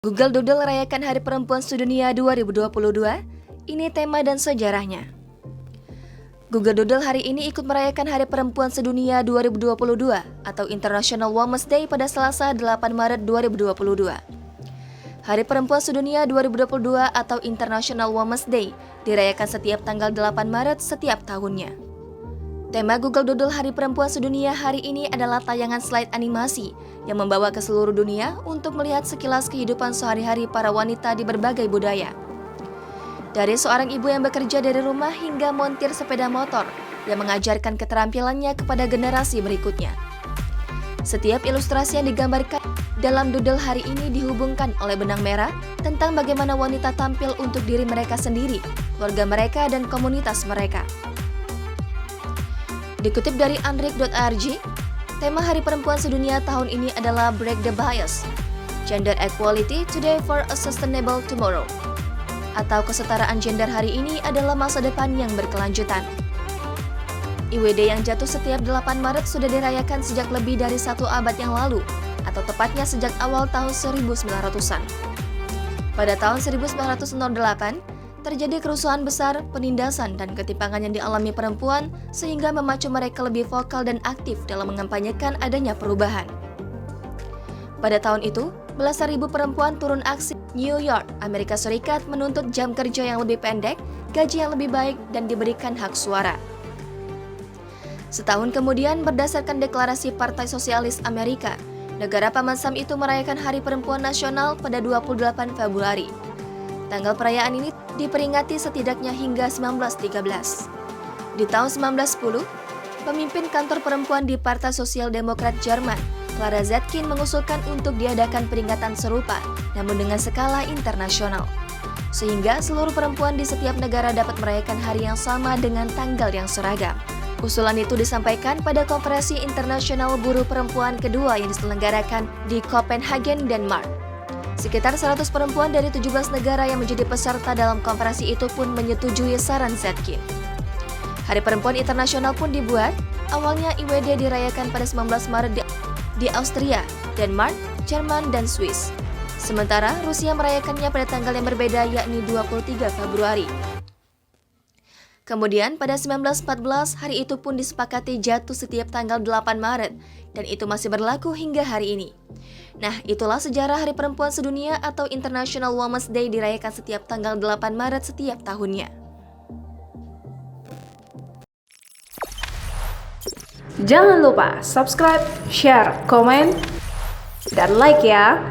Google Doodle rayakan Hari Perempuan Sedunia 2022. Ini tema dan sejarahnya. Google Doodle hari ini ikut merayakan Hari Perempuan Sedunia 2022 atau International Women's Day pada Selasa 8 Maret 2022. Hari Perempuan Sedunia 2022 atau International Women's Day dirayakan setiap tanggal 8 Maret setiap tahunnya. Tema Google Doodle Hari Perempuan Sedunia hari ini adalah tayangan slide animasi yang membawa ke seluruh dunia untuk melihat sekilas kehidupan sehari-hari para wanita di berbagai budaya. Dari seorang ibu yang bekerja dari rumah hingga montir sepeda motor yang mengajarkan keterampilannya kepada generasi berikutnya. Setiap ilustrasi yang digambarkan dalam doodle hari ini dihubungkan oleh benang merah tentang bagaimana wanita tampil untuk diri mereka sendiri, keluarga mereka, dan komunitas mereka. Dikutip dari anrik.org, tema Hari Perempuan Sedunia tahun ini adalah Break the Bias, Gender Equality Today for a Sustainable Tomorrow, atau kesetaraan gender hari ini adalah masa depan yang berkelanjutan. IWD yang jatuh setiap 8 Maret sudah dirayakan sejak lebih dari 1 abad yang lalu, atau tepatnya sejak awal tahun 1900-an. Pada tahun 1908, terjadi kerusuhan besar, penindasan, dan ketimpangan yang dialami perempuan sehingga memacu mereka lebih vokal dan aktif dalam mengampanyekan adanya perubahan. Pada tahun itu, belasan ribu perempuan turun aksi New York, Amerika Serikat menuntut jam kerja yang lebih pendek, gaji yang lebih baik, dan diberikan hak suara. Setahun kemudian, berdasarkan deklarasi Partai Sosialis Amerika, negara Paman Sam itu merayakan Hari Perempuan Nasional pada 28 Februari. Tanggal perayaan ini diperingati setidaknya hingga 1913. Di tahun 1910, pemimpin kantor perempuan di Partai Sosial Demokrat Jerman, Clara Zetkin, mengusulkan untuk diadakan peringatan serupa, namun dengan skala internasional. Sehingga seluruh perempuan di setiap negara dapat merayakan hari yang sama dengan tanggal yang seragam. Usulan itu disampaikan pada Konferensi Internasional Buruh Perempuan kedua yang diselenggarakan di Copenhagen, Denmark. Sekitar 100 perempuan dari 17 negara yang menjadi peserta dalam konferensi itu pun menyetujui saran Zetkin. Hari Perempuan Internasional pun dibuat. Awalnya IWD dirayakan pada 19 Maret di Austria, Denmark, Jerman, dan Swiss. Sementara Rusia merayakannya pada tanggal yang berbeda, yakni 23 Februari. Kemudian pada 1914, hari itu pun disepakati jatuh setiap tanggal 8 Maret, dan itu masih berlaku hingga hari ini. Nah, itulah sejarah Hari Perempuan Sedunia atau International Women's Day dirayakan setiap tanggal 8 Maret setiap tahunnya. Jangan lupa subscribe, share, komen, dan like ya!